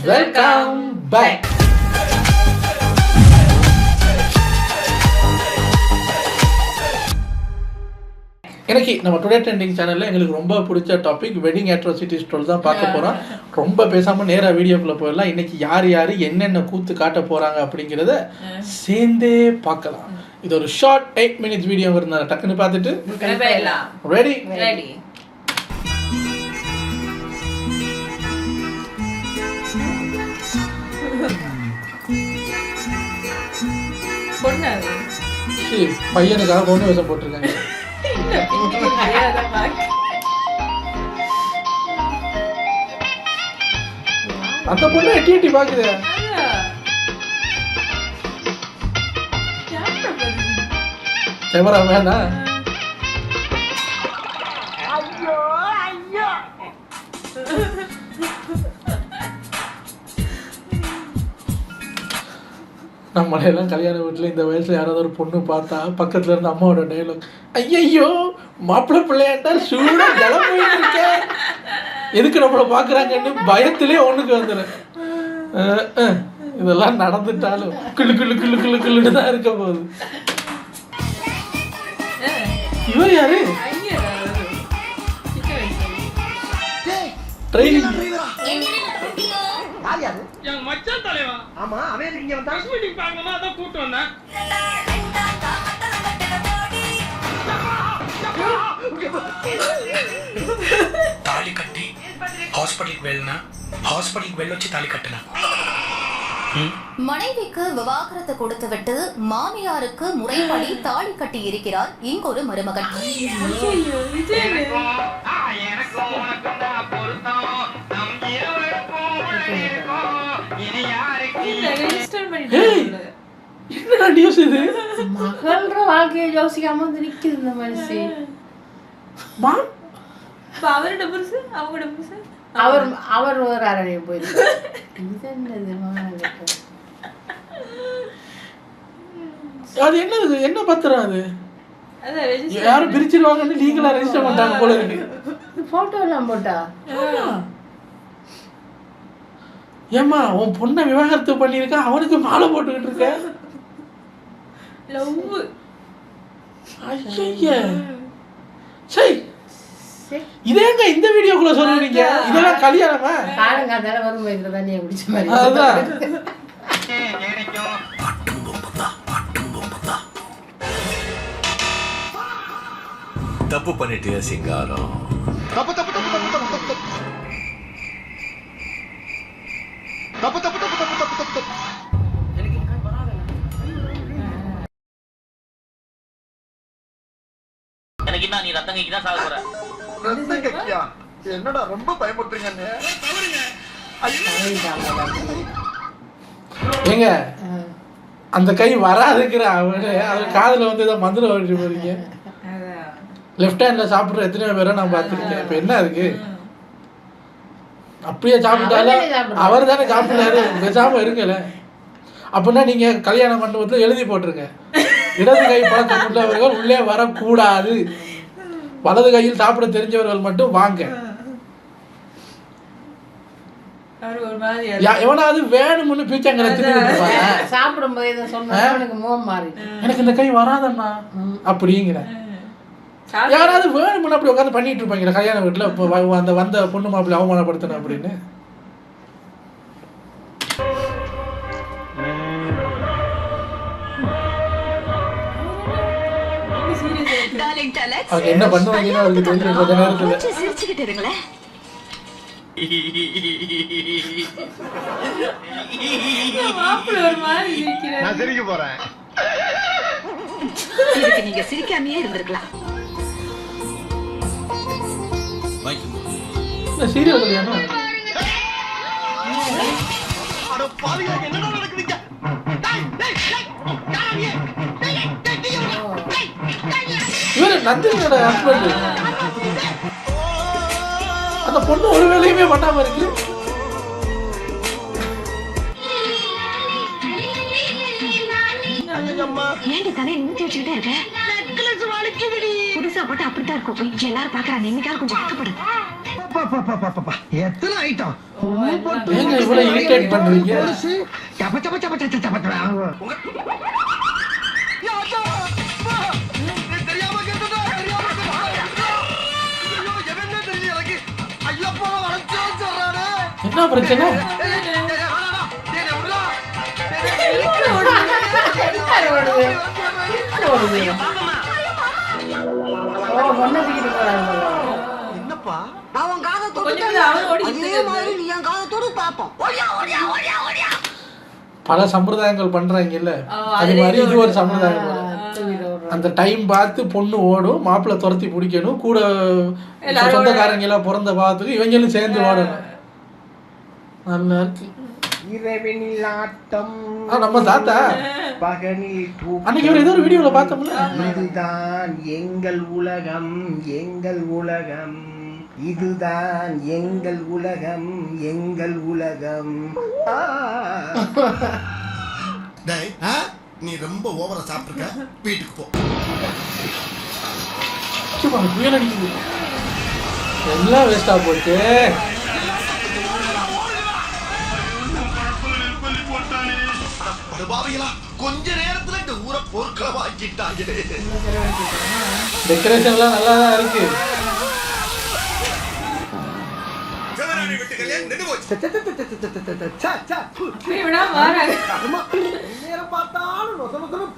Welcome back. எனக்கு நம்ம today trending சேனலில் எங்களுக்கு ரொம்ப பிடிச்ச டாபிக் வெட்டிங் அட்ராசிட்டி ஸ்டோரி தான் பார்க்க போகிறோம். ரொம்ப பேசாமல் நேராக வீடியோக்குள்ளே போயிடலாம். இன்னைக்கு யார் யார் என்னென்ன கூத்து காட்ட போகிறாங்க அப்படிங்கிறத சேர்ந்தே பார்க்கலாம். இது ஒரு ஷார்ட் 8 minutes வீடியோ இருந்தால் டக்குன்னு பார்த்துட்டு ரெடி ரெடி. பையனுக்காக பொண்ணு வேஷம் போட்டிருக்காங்க. அந்த பொண்ணு எட்டி எட்டி பாக்குது. கேமரா வேணா நம்மளையெல்லாம் கல்யாண வீட்டில் இந்த வயசில் யாராவது ஒரு பொண்ணு பார்த்தா பக்கத்தில் இருந்து அம்மாவோட டைலாக், ஐயையோ மாப்பிள்ளை பிள்ளையாண்டா சூடாக ஜலம் போயிட்டு இருக்க, எதுக்கு நம்மளை பார்க்குறாங்கன்னு பயத்திலே ஒன்றுக்கு வந்துடும். இதெல்லாம் நடந்துட்டாலும் கிளு கிளு கிளு கிளு கிளுன்னு தான் இருக்க போகுது. இவர் யாரு? ட்ரெயினிங் என் மச்சான் தலைவா. ஆமா, அவன் இங்க வந்தா மீட்டிங் பார்க்கணும்னா அத கூட்டி வந்தேன். தாலி கட்டி ஹாஸ்பிடலுக்கு வெல்னா ஹாஸ்பிடலுக்கு வெல்ல வச்சு தாலி கட்டனா. மனைவிக்கு விவாகரத்து கொடுத்துவிட்டு மாமியாருக்கு முறைப்படி தாலி கட்டி இருக்கிறார் இங்கொரு மருமகன். மகள வாழ்க்கையை யோசிக்காம வந்து நிக்குது இந்த மனுஷி. அவரோட புருஷு அவங்களோட புருஷு அவர் ஒரு அரணை போயிருக்கு. அது என்னது, என்ன பத்திரம் அது? யாரும் பிரிச்சிருவாங்கன்னு லீகலா ரெஜிஸ்டர் பண்ணிட்டாங்க போல இருக்கு. போட்டோ எல்லாம் போட்டா ஏமா உன் பொண்ணை விவாகரத்து பண்ணிருக்க, அவனுக்கு மாலை போட்டுக்கிட்டு இருக்க. இதேங்க இந்த வீடியோக்குள்ள சொல்றீங்க, இதெல்லாம் கல்யாணமா? காலங்க அதெல்லாம் வரும் வைக்கிற தண்ணியை குடிச்ச மாதிரி. தப்பு பண்ணிட்டியா சிங்காரம்? தப்பு தப்பு தப்பு தப்பு தப்பு தப்பு தப்பு தப்பு தப்பு தப்பு தப்பு தப்பு தப்பு. எனக்கு என்ன, நீ ரத்தங்கைக்கு தான் சாக போற. ரத்தங்கையா? என்னடா ரொம்ப பயமுறுத்துறீங்க. ஏங்க அந்த கை வராதுங்கிற அவரு காதுல வந்து ஏதோ மந்திரம் ஓடிட்டு போறீங்க. லெஃப்ட் ஹேண்ட்ல சாப்பிடுற எத்தனையோ பேரை நான் பார்த்துருக்கேன். இப்ப என்ன இருக்கு? அப்படியே சாப்பிட்டாலும் அவர் தானே சாப்பிட்டாரு, பேசாம இருக்கல. அப்படின்னா நீங்க கல்யாண மண்டபத்துல எழுதி போட்டிருங்க, இடது கை பழக்கம் உள்ளவர்கள் உள்ளே வரக்கூடாது, வலது கையில் சாப்பிட தெரிஞ்சவர்கள் மட்டும் வாங்க. எவனாவது வேணும்னு பீச்சாங்க சாப்பிடும் போது இதை சொன்னா எனக்கு முகம் மாறி, எனக்கு இந்த கை வராதண்ணா அப்படிங்கிற. யாராவது வேணும்னு அப்படி உட்காந்து பண்ணிட்டு இருப்பாங்க கல்யாண வீட்டுல, அந்த வந்த பொண்ணு மாப்பிள்ளை அவமானப்படுத்தணும் அப்படின்னு. அவங்க என்ன பண்ணுவாங்கன்னு அவருக்கு தெரியும். கொஞ்ச நேரத்துல சிரிச்சுக்கிட்டு இருங்களேன். நான் சிரிக்க போறேன். இதுக்கு நீங்க சிரிக்காமையே இருந்திருக்கலாம். சீரியல் கல்யாணம். அட பாவிகளா, என்னடா நடக்குதுங்க? இவரு நந்தினியோட ஹஸ்பண்ட். அந்த பொண்ணு ஒரு வேலையுமே பண்ணாம இருக்கு. ஏண்டி தலை நிமித்தி வச்சுக்கிட்டே இருக்க? புதுசா போட்டு அப்படித்தான் இருக்கும். எல்லாரும் பாக்குறாங்க, என்னைக்காவது கொஞ்சம் வெக்கப்படு. எத்தனை ஐட்டம் ஏங்க இவ்வளவு இரிட்டேட் பண்றீங்க? என்ன பிரச்சனை? என்னப்பா அவன் காதை தொட்டு அதே மாதிரி நீ என் காதை தொட்டு பாப்போம். பல சம்பிரதாயங்கள் பண்றாங்கல்ல, அது மாதிரி இது ஒரு சம்பிரதாயம். அந்த டைம் பார்த்து பொண்ணு ஓடும், மாப்பிள்ளை துரத்தி பிடிக்கணும், கூட சொந்தக்காரங்க எல்லாம் பிறந்த பார்த்துக்கு இவங்களும் சேர்ந்து ஓடணும். நல்லா இருக்கு. இரவினில் ஆட்டம் நம்ம தாத்தா பகனில் தூக்கம். அன்னைக்கு ஒரு ஏதோ ஒரு வீடியோல பார்த்தோம்ல. இதுதான் எங்கள் உலகம், எங்கள் உலகம், இதுதான் எங்கள் உலகம், எங்கள் உலகம். நீ ரொம்ப ஓவரா சாப்பிட்டுருக்க, வீட்டுக்கு போ. புயல் அடிக்குது, எல்லாம் வேஸ்டா போச்சு. கொஞ்ச நேரத்துல இந்த ஊரை போர்க்களமாக்கிட்டாங்க. டெக்கரேஷன் எல்லாம் நல்லா தான் இருக்கு.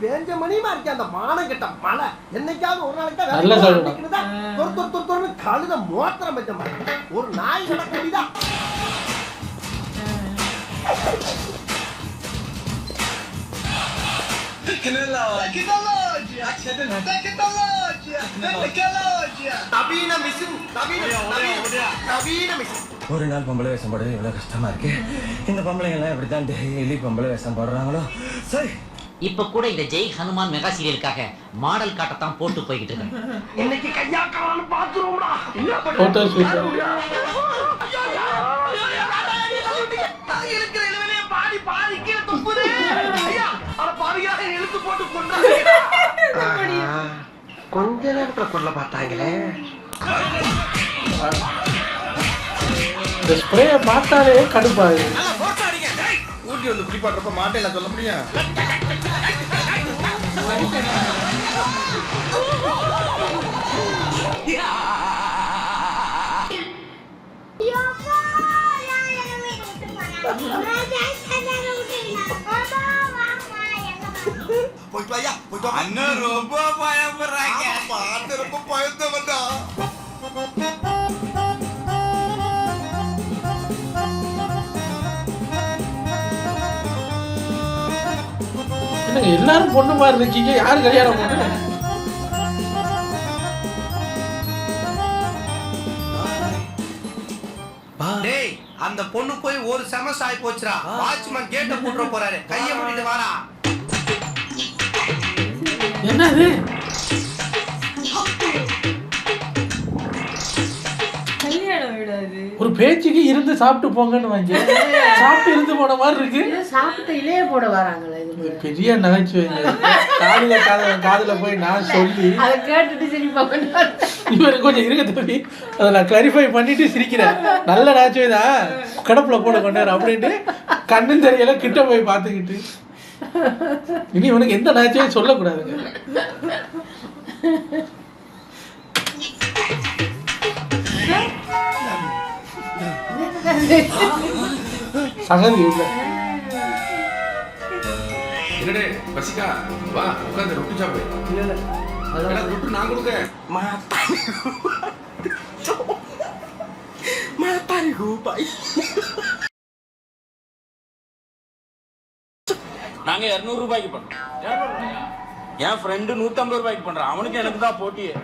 பேஞ்ச மணிமா இருக்கு அந்த மானம் கிட்ட மழை. என்னைக்காவது ஒரு நாளைக்கு கழுத மோத்திரம் வச்ச மாதிரி ஒரு நாய் நடக்க முடியுதா? ஒரு நாள் பொம்பளை வேஷம் போடுறது இவ்வளவு கஷ்டமா இருக்கு. இந்த பொம்பளைங்க எல்லாம் எப்படித்தான் டெய்லி பொம்பளை வேஷம் போடுறாங்களோ. சரி, இப்ப கூட இந்த ஜெய் ஹனுமான் மெகா சீரியலுக்காக மாடல் காட்டத்தான் போட்டு போய்கிட்டு இருக்கேன். இன்னைக்கு கையாக்கலான்னு பாத்துருவோம்டா. கொஞ்ச நேரத்துல கொல்ல பார்த்தாங்களே. இந்த ஸ்ப்ரேயை பார்த்தாலே கடுப்பாது. ஊட்டி வந்து குடிப்பாடுறப்ப மாட்டேல சொல்ல முடியும். அண்ணன் ரொம்ப பயப்படுறாங்க. ரொம்ப பயந்தவன்டா. எல்லாரும் பொண்ணு மாதிரி இருக்கீங்க, யாரு கல்யாணம் பண்ண? அந்த பொண்ணு போய் ஒரு செமஸ் ஆகி போச்சுடா. வாட்ச்மேன் கேட்ட போட்டுற போறாரு. கைய மூடிட்டு வாடா. என்னது? ஒரு பேச்சுக்கு இருந்து சாப்பிட்டு போங்கன்னு வாங்க. சாப்பிட்டு இருந்து போன மாதிரி இருக்கு. சாப்பிட்டு இலைய போட வராங்களே. இது பெரிய நகைச்சுவைங்க. காதுல போய் நான் சொல்லி அதை கேட்டுட்டு சிரிப்பாங்க. இவரு கொஞ்சம் இருக்க தம்பி, அதை நான் கிளாரிஃபை பண்ணிட்டு சிரிக்கிறேன். நல்ல நகைச்சுவைதான், கடப்புல போட கொண்டாரு அப்படின்ட்டு கண்ணு தெரியல கிட்ட போய் பார்த்துக்கிட்டு. இனி உனக்கு எந்த நகைச்சுவையும் சொல்லக்கூடாதுங்க. சகதி இல்லை. என்னடே பசிக்கா, வா உட்காந்து ரொட்டி சாப்பிடு. ரொட்டி நான் கொடுக்க. நாங்க 200 ரூபாய்க்கு பண்றோம். என் ஃப்ரெண்டு 150 ரூபாய்க்கு பண்றான். அவனுக்கு எனக்கு தான் போட்டியே.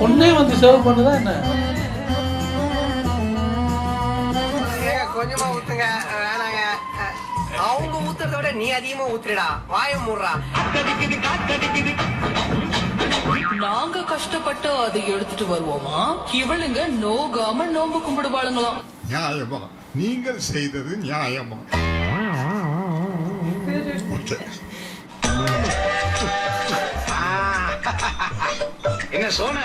பொண்ணே வந்து சர்வ் பண்ணுதா என்ன? கொஞ்சமா ஊத்துங்க. வேணாங்க, அவங்க ஊத்துறத விட நீ அதிகமா ஊத்துறடா. வாய மூடுறா. நாங்க கஷ்டப்பட்டு அதை எடுத்துட்டு வருவோமா, இவளுங்க நோகாம நோம்பு கும்பிடுவாளுங்களாம். நியாயமா நீங்கள் செய்தது நியாயமா? என்ன சோன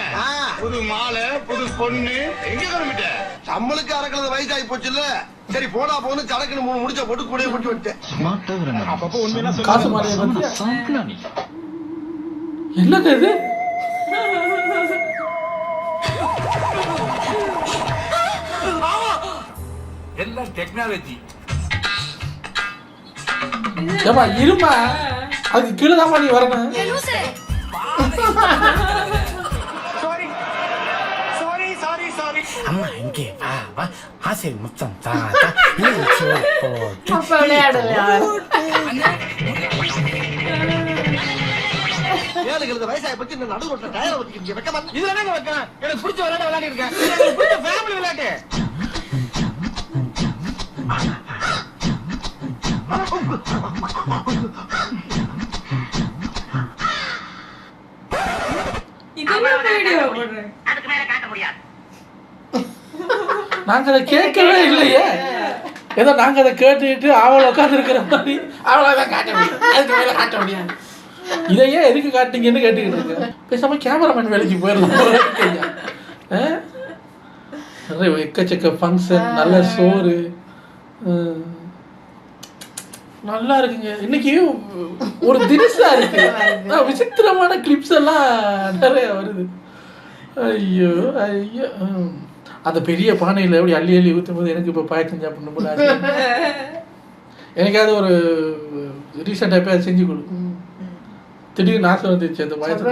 புது மாலை புது பொண்ணு எங்க கிளம்பிட்ட? நம்மளுக்கு அறக்கிறது வயசாகி போச்சு இல்ல, சரி போனா போன்னு சடக்குன்னு முடிச்ச போட்டு கூட முடிச்சு விட்டேன். அப்பப்போ உண்மையா காசு மாறிய பத்தியா? என்னங்க இது? எல்லாம் டெக்னாலஜி. ஏமா இருமா, அதுக்கு கீழே தான் நீ வரணும். அம்மா இங்கே வா வா, ஆசை முத்தம் தா அப்ப விளையாடலையா? 7 வயசாகி போச்சு, இந்த நடு ரோட்ல டயரை வச்சுக்கிட்டு வைக்க இதுல என்னங்க வைக்கலாம்? எனக்கு பிடிச்ச விளையாட்டு விளையாடி இருக்கேன். எனக்கு பிடிச்ச ஃபேமிலி விளையாட்டு. அதுக்கு மேல காட்ட முடியாது. நாங்க அதை கேட்கவே இல்லையே. ஏதோ நாங்க அதை கேட்டுட்டு அவளை உட்காந்து இருக்கிற மாதிரி அவளதான் காட்ட முடியும், அதுக்கு மேல காட்ட முடியாது. இதையே எதுக்கு காட்டுங்கன்னு கேட்டுக்கிட்டு இருக்கேன். பேசாம கேமராமேன் வேலைக்கு போயிடலாம். நிறைய எக்கச்சக்க ஃபங்க்ஷன், நல்ல சோறு, நல்லா இருக்குங்க. இன்னைக்கு ஒரு தினசா இருக்கு, விசித்திரமான கிளிப்ஸ் எல்லாம் நிறைய வருது. ஐயோ ஐயோ, அந்த பெரிய பானையில் எப்படி அள்ளி அள்ளி ஊற்றும் போது எனக்கு இப்போ பாயக்கம் சாப்பிடணும் போல ஆசை. எனக்காவது ஒரு ரீசெண்டாக போய் அதை செஞ்சு கொடு. திடீர்னு ஆசை வந்துச்சு அந்த பாயசம்.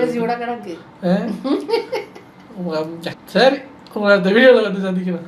சரி, உங்களை அந்த வீடியோவில் வந்து சந்திக்கிறேன்.